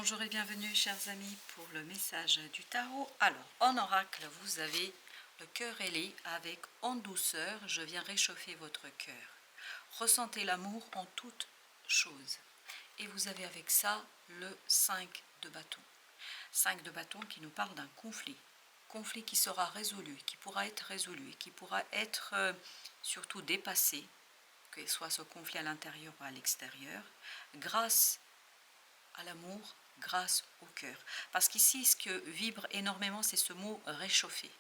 Bonjour et bienvenue chers amis pour le message du tarot. Alors en oracle vous avez le cœur ailé avec en douceur je viens réchauffer votre cœur. Ressentez l'amour en toutes choses. Et vous avez avec ça le 5 de bâton. 5 de bâton qui nous parle d'un conflit. Conflit qui sera résolu, qui pourra être résolu, qui pourra être surtout dépassé, que soit ce conflit à l'intérieur ou à l'extérieur, grâce à l'amour, grâce au cœur. Parce qu'ici, ce que vibre énormément, c'est ce mot réchauffer.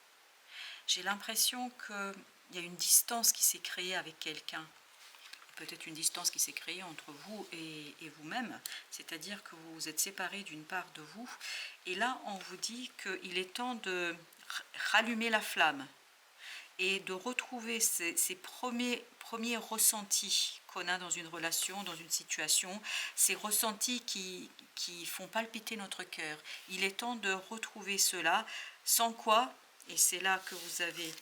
J'ai l'impression qu'il y a une distance qui s'est créée avec quelqu'un. Peut-être une distance qui s'est créée entre vous et vous-même. C'est-à-dire que vous vous êtes séparés d'une part de vous. Et là, on vous dit qu'il est temps de rallumer la flamme et de retrouver ces premiers ressentis qu'on a dans une relation, dans une situation, ces ressentis qui font palpiter notre cœur. Il est temps de retrouver cela, sans quoi, et c'est là que vous avez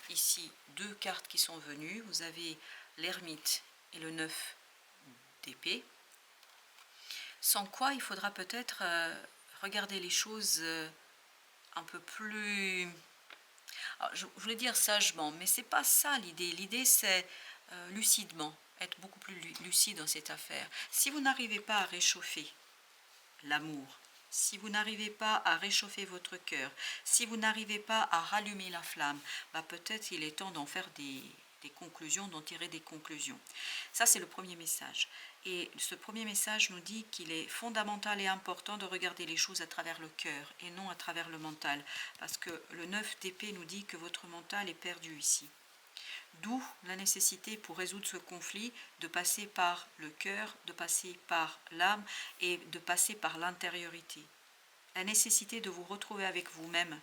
ici deux cartes qui sont venues, vous avez l'ermite et le 9 d'épée, sans quoi il faudra peut-être regarder les choses un peu plus... Alors, je voulais dire sagement, mais c'est pas ça l'idée. L'idée c'est lucidement, être beaucoup plus lucide dans cette affaire. Si vous n'arrivez pas à réchauffer l'amour, si vous n'arrivez pas à réchauffer votre cœur, si vous n'arrivez pas à rallumer la flamme, bah peut-être il est temps d'en faire des conclusions, d'en tirer des conclusions. Ça, c'est le premier message. Et ce premier message nous dit qu'il est fondamental et important de regarder les choses à travers le cœur et non à travers le mental. Parce que le 9 d'épée nous dit que votre mental est perdu ici. D'où la nécessité pour résoudre ce conflit de passer par le cœur, de passer par l'âme et de passer par l'intériorité. La nécessité de vous retrouver avec vous-même.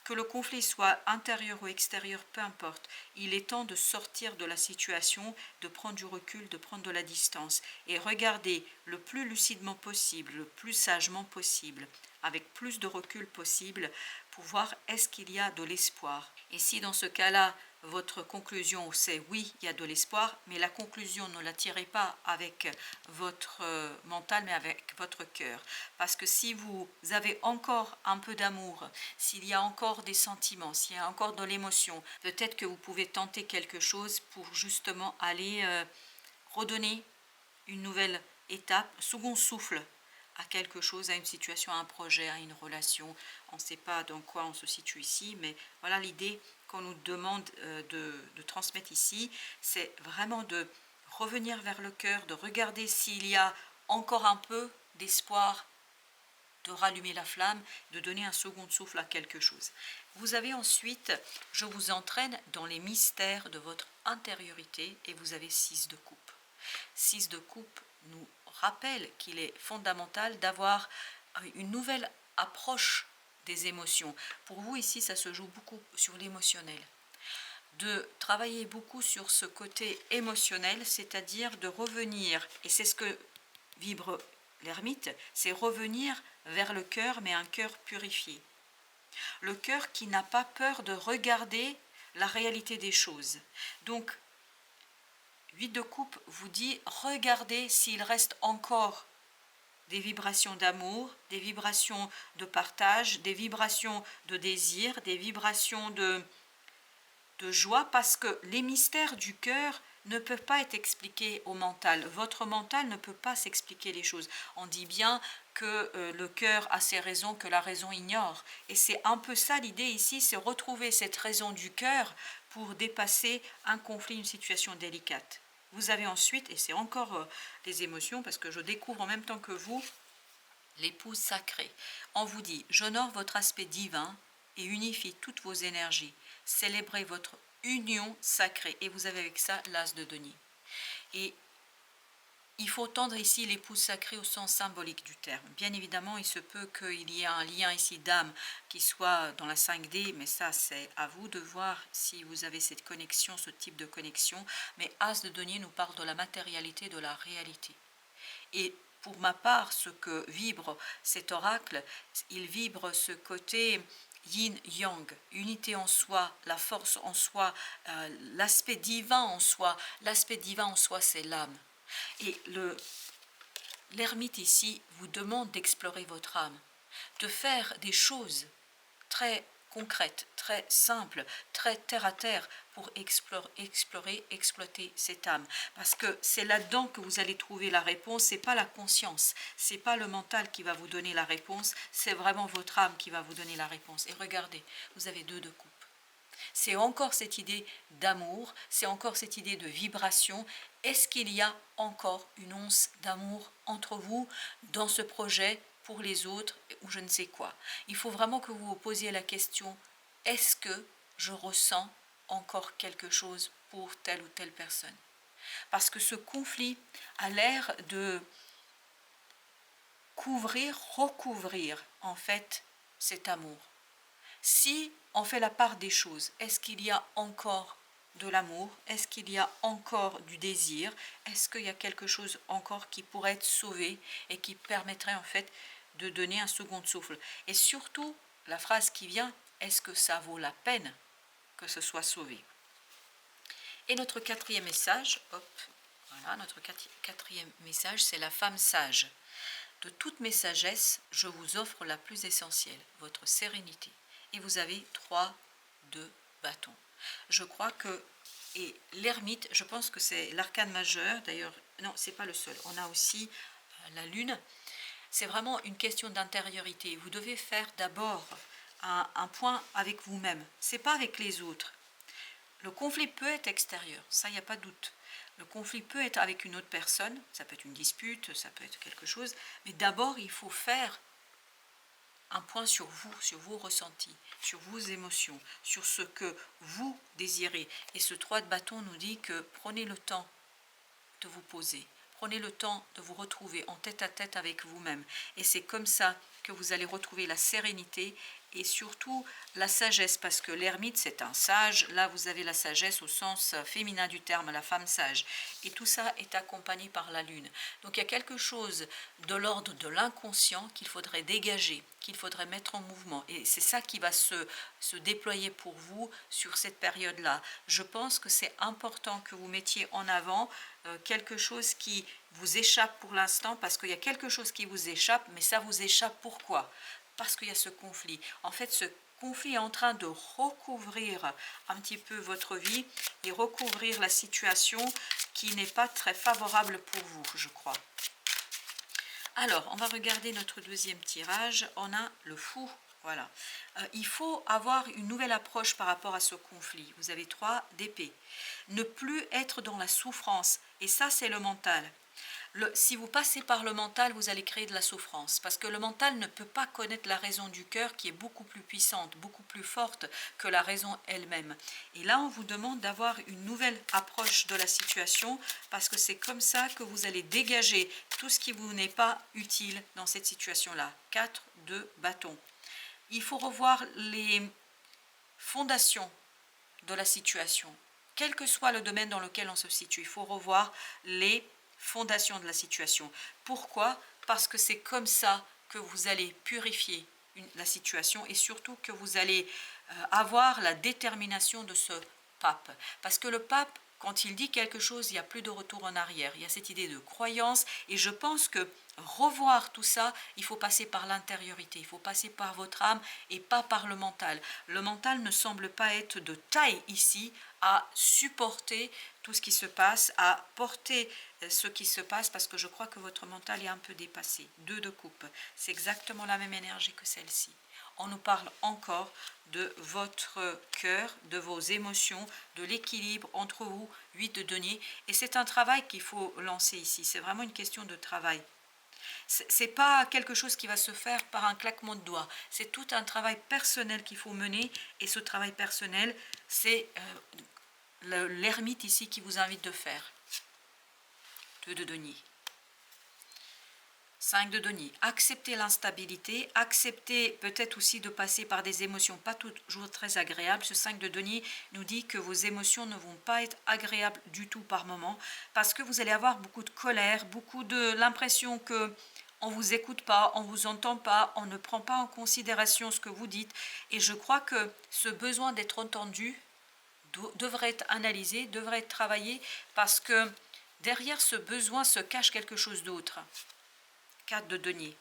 Que le conflit soit intérieur ou extérieur, peu importe, il est temps de sortir de la situation, de prendre du recul, de prendre de la distance et regarder le plus lucidement possible, le plus sagement possible, avec plus de recul possible pour voir est-ce qu'il y a de l'espoir. Et si dans ce cas-là, votre conclusion c'est oui, il y a de l'espoir, mais la conclusion ne la tirez pas avec votre mental, mais avec votre cœur. Parce que si vous avez encore un peu d'amour, s'il y a encore des sentiments, s'il y a encore de l'émotion, peut-être que vous pouvez tenter quelque chose pour justement aller redonner une nouvelle étape, un second souffle à quelque chose, à une situation, à un projet, à une relation. On ne sait pas dans quoi on se situe ici, mais voilà l'idée qu'on nous demande de transmettre ici, c'est vraiment de revenir vers le cœur, de regarder s'il y a encore un peu d'espoir, de rallumer la flamme, de donner un second souffle à quelque chose. Vous avez ensuite, je vous entraîne dans les mystères de votre intériorité et vous avez 6 de coupe. 6 de coupe nous rappelle qu'il est fondamental d'avoir une nouvelle approche des émotions. Pour vous ici, ça se joue beaucoup sur l'émotionnel. De travailler beaucoup sur ce côté émotionnel, c'est-à-dire de revenir, et c'est ce que vibre l'ermite, c'est revenir vers le cœur, mais un cœur purifié. Le cœur qui n'a pas peur de regarder la réalité des choses. Donc, 8 de coupe vous dit, regardez s'il reste encore des vibrations d'amour, des vibrations de partage, des vibrations de désir, des vibrations de joie, parce que les mystères du cœur ne peuvent pas être expliqués au mental. Votre mental ne peut pas s'expliquer les choses. On dit bien que le cœur a ses raisons que la raison ignore. Et c'est un peu ça l'idée ici, c'est retrouver cette raison du cœur pour dépasser un conflit, une situation délicate. Vous avez ensuite, et c'est encore les émotions, parce que je découvre en même temps que vous, l'épouse sacrée. On vous dit, j'honore votre aspect divin et unifie toutes vos énergies. Célébrez votre union sacrée. Et vous avez avec ça l'as de denier. Et il faut tendre ici l'épouse sacrée au sens symbolique du terme. Bien évidemment, il se peut qu'il y ait un lien ici d'âme qui soit dans la 5D, mais ça c'est à vous de voir si vous avez cette connexion, ce type de connexion. Mais as de denier nous parle de la matérialité, de la réalité. Et pour ma part, ce que vibre cet oracle, il vibre ce côté yin-yang, unité en soi, la force en soi, l'aspect divin en soi. L'aspect divin en soi, c'est l'âme. Et l'ermite ici vous demande d'explorer votre âme, de faire des choses très concrètes, très simples, très terre à terre pour explorer, exploiter cette âme. Parce que c'est là-dedans que vous allez trouver la réponse, c'est pas la conscience, c'est pas le mental qui va vous donner la réponse, c'est vraiment votre âme qui va vous donner la réponse. Et regardez, vous avez deux de coupe. C'est encore cette idée d'amour, c'est encore cette idée de vibration. Est-ce qu'il y a encore une once d'amour entre vous dans ce projet pour les autres ou je ne sais quoi? Il faut vraiment que vous vous posiez la question, est-ce que je ressens encore quelque chose pour telle ou telle personne? Parce que ce conflit a l'air de couvrir, recouvrir en fait cet amour. Si on fait la part des choses, est-ce qu'il y a encore de l'amour? Est-ce qu'il y a encore du désir? Est-ce qu'il y a quelque chose encore qui pourrait être sauvé et qui permettrait en fait de donner un second souffle? Et surtout, la phrase qui vient, est-ce que ça vaut la peine que ce soit sauvé? Et notre quatrième message, hop, voilà, notre quatrième message, c'est la femme sage. De toutes mes sagesses, je vous offre la plus essentielle, votre sérénité. Et vous avez 3 de bâton. Je crois que, et l'ermite, je pense que c'est l'arcane majeur, d'ailleurs, non, c'est pas le seul. On a aussi la lune. C'est vraiment une question d'intériorité. Vous devez faire d'abord un point avec vous-même. C'est pas avec les autres. Le conflit peut être extérieur, ça, il n'y a pas de doute. Le conflit peut être avec une autre personne, ça peut être une dispute, ça peut être quelque chose, mais d'abord, il faut faire un point sur vos ressentis, sur vos émotions, sur ce que vous désirez. Et ce 3 de bâton nous dit que prenez le temps de vous poser, prenez le temps de vous retrouver en tête à tête avec vous-même. Et c'est comme ça que vous allez retrouver la sérénité et surtout la sagesse, parce que l'ermite c'est un sage, là vous avez la sagesse au sens féminin du terme, la femme sage, et tout ça est accompagné par la lune. Donc il y a quelque chose de l'ordre de l'inconscient qu'il faudrait dégager, qu'il faudrait mettre en mouvement, et c'est ça qui va se déployer pour vous sur cette période-là. Je pense que c'est important que vous mettiez en avant quelque chose qui vous échappe pour l'instant, parce qu'il y a quelque chose qui vous échappe, mais ça vous échappe pourquoi? Parce qu'il y a ce conflit. En fait, ce conflit est en train de recouvrir un petit peu votre vie et recouvrir la situation qui n'est pas très favorable pour vous, je crois. Alors, on va regarder notre deuxième tirage. On a le fou. Voilà. Il faut avoir une nouvelle approche par rapport à ce conflit. Vous avez 3 d'épée. Ne plus être dans la souffrance. Et ça, c'est le mental. Si vous passez par le mental, vous allez créer de la souffrance, parce que le mental ne peut pas connaître la raison du cœur qui est beaucoup plus puissante, beaucoup plus forte que la raison elle-même. Et là, on vous demande d'avoir une nouvelle approche de la situation, parce que c'est comme ça que vous allez dégager tout ce qui vous n'est pas utile dans cette situation-là. 4 de bâton. Il faut revoir les fondations de la situation. Quel que soit le domaine dans lequel on se situe, il faut revoir les fondation de la situation. Pourquoi? Parce que c'est comme ça que vous allez purifier la situation et surtout que vous allez avoir la détermination de ce pape. Parce que le pape, quand il dit quelque chose, il n'y a plus de retour en arrière. Il y a cette idée de croyance et je pense que revoir tout ça, il faut passer par l'intériorité, il faut passer par votre âme et pas par le mental. Le mental ne semble pas être de taille ici à supporter tout ce qui se passe, à porter ce qui se passe, parce que je crois que votre mental est un peu dépassé. 2 de coupe, c'est exactement la même énergie que celle-ci. On nous parle encore de votre cœur, de vos émotions, de l'équilibre entre vous, 8 de denier. Et c'est un travail qu'il faut lancer ici, c'est vraiment une question de travail. C'est pas quelque chose qui va se faire par un claquement de doigts. C'est tout un travail personnel qu'il faut mener. Et ce travail personnel, c'est l'ermite ici qui vous invite de faire. 2 de denier. 5 de denier. Accepter l'instabilité, accepter peut-être aussi de passer par des émotions pas toujours très agréables. Ce 5 de denier nous dit que vos émotions ne vont pas être agréables du tout par moment, parce que vous allez avoir beaucoup de colère, beaucoup de l'impression que on ne vous écoute pas, on ne vous entend pas, on ne prend pas en considération ce que vous dites. Et je crois que ce besoin d'être entendu devrait être analysé, devrait être travaillé, parce que derrière ce besoin se cache quelque chose d'autre. 4 de denier.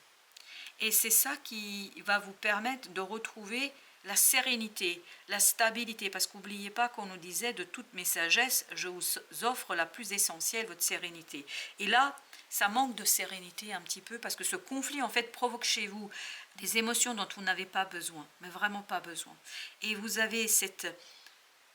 Et c'est ça qui va vous permettre de retrouver la sérénité, la stabilité, parce qu'oubliez pas qu'on nous disait de toutes mes sagesses, je vous offre la plus essentielle, votre sérénité. Et là, ça manque de sérénité un petit peu, parce que ce conflit en fait provoque chez vous des émotions dont vous n'avez pas besoin, mais vraiment pas besoin. Et vous avez cette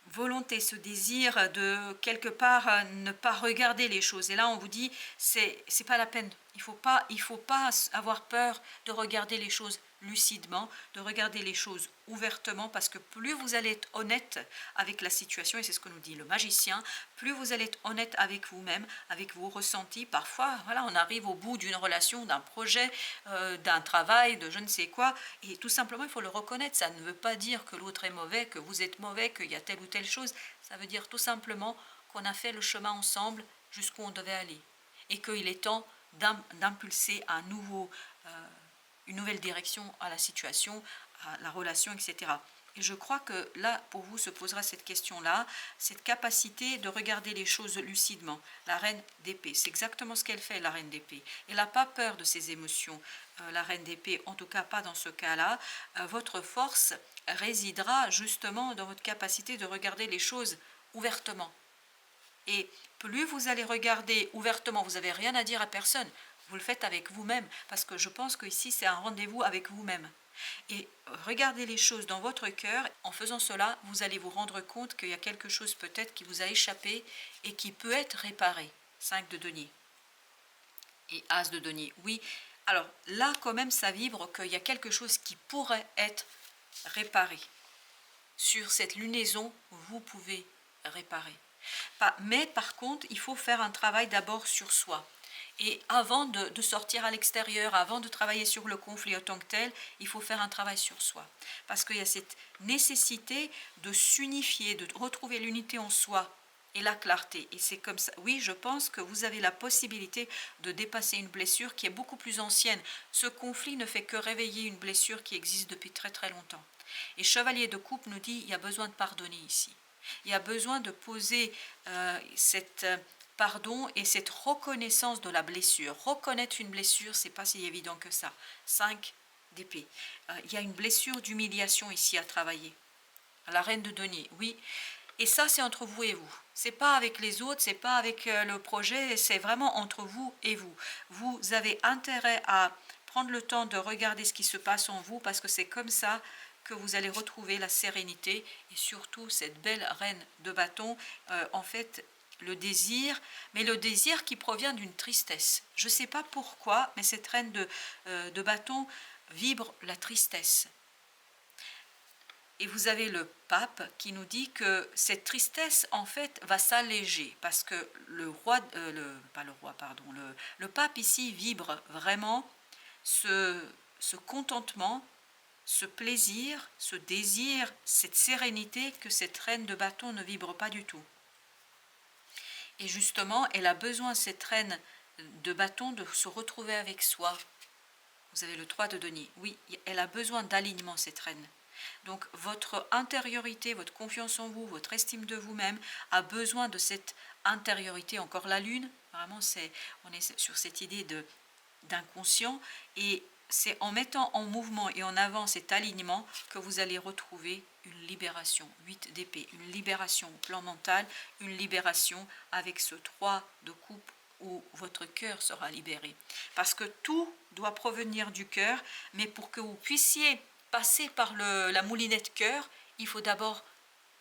volonté, ce désir de quelque part ne pas regarder les choses. Et là, on vous dit, c'est pas la peine. Il faut pas avoir peur de regarder les choses lucidement, de regarder les choses ouvertement, parce que plus vous allez être honnête avec la situation, et c'est ce que nous dit le magicien, plus vous allez être honnête avec vous-même, avec vos ressentis. Parfois, voilà, on arrive au bout d'une relation, d'un projet, d'un travail, de je ne sais quoi, et tout simplement, il faut le reconnaître. Ça ne veut pas dire que l'autre est mauvais, que vous êtes mauvais, qu'il y a telle ou telle chose. Ça veut dire tout simplement qu'on a fait le chemin ensemble jusqu'où on devait aller, et qu'il est temps d'impulser une nouvelle direction à la situation, à la relation, etc. Et je crois que là, pour vous, se posera cette question-là, cette capacité de regarder les choses lucidement. La reine d'épée, c'est exactement ce qu'elle fait, la reine d'épée. Elle n'a pas peur de ses émotions, la reine d'épée, en tout cas pas dans ce cas-là. Votre force résidera justement dans votre capacité de regarder les choses ouvertement. Et plus vous allez regarder ouvertement, vous n'avez rien à dire à personne, vous le faites avec vous-même, parce que je pense qu'ici c'est un rendez-vous avec vous-même. Et regardez les choses dans votre cœur. En faisant cela, vous allez vous rendre compte qu'il y a quelque chose peut-être qui vous a échappé et qui peut être réparé. 5 de denier et As de denier. Oui, alors là quand même ça vibre qu'il y a quelque chose qui pourrait être réparé. Sur cette lunaison, vous pouvez réparer. Mais par contre, il faut faire un travail d'abord sur soi. Et avant de sortir à l'extérieur, avant de travailler sur le conflit en tant que tel, il faut faire un travail sur soi. Parce qu'il y a cette nécessité de s'unifier, de retrouver l'unité en soi et la clarté. Et c'est comme ça. Oui, je pense que vous avez la possibilité de dépasser une blessure qui est beaucoup plus ancienne. Ce conflit ne fait que réveiller une blessure qui existe depuis très très longtemps. Et Chevalier de Coupe nous dit, il y a besoin de pardonner ici. Il y a besoin de poser cette pardon et cette reconnaissance de la blessure. Reconnaître une blessure, c'est pas si évident que ça. 5 d'épée. Il y a une blessure d'humiliation ici à travailler. La reine de denier, oui. Et ça, c'est entre vous et vous. C'est pas avec les autres, c'est pas avec le projet, c'est vraiment entre vous et vous. Vous avez intérêt à prendre le temps de regarder ce qui se passe en vous, parce que c'est comme ça que vous allez retrouver la sérénité et surtout cette belle reine de bâton, en fait le désir, mais le désir qui provient d'une tristesse. Je ne sais pas pourquoi, mais cette reine de bâton vibre la tristesse. Et vous avez le pape qui nous dit que cette tristesse en fait va s'alléger, parce que le pape ici vibre vraiment ce contentement, ce plaisir, ce désir, cette sérénité que cette reine de bâton ne vibre pas du tout. Et justement, elle a besoin, cette reine de bâton, de se retrouver avec soi. Vous avez le 3 de denier. Oui, elle a besoin d'alignement, cette reine. Donc votre intériorité, votre confiance en vous, votre estime de vous-même a besoin de cette intériorité. Encore la lune, vraiment on est sur cette idée d'inconscient, et c'est en mettant en mouvement et en avant cet alignement que vous allez retrouver une libération. 8 d'épée, une libération au plan mental, une libération avec ce 3 de coupe où votre cœur sera libéré. Parce que tout doit provenir du cœur, mais pour que vous puissiez passer par la moulinette cœur, il faut d'abord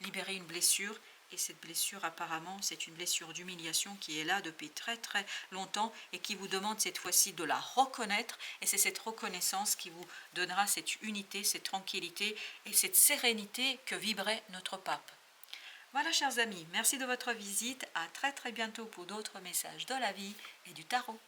libérer une blessure. Et cette blessure, apparemment, c'est une blessure d'humiliation qui est là depuis très très longtemps et qui vous demande cette fois-ci de la reconnaître. Et c'est cette reconnaissance qui vous donnera cette unité, cette tranquillité et cette sérénité que vibrait notre pape. Voilà, chers amis, merci de votre visite. À très très bientôt pour d'autres messages de la vie et du tarot.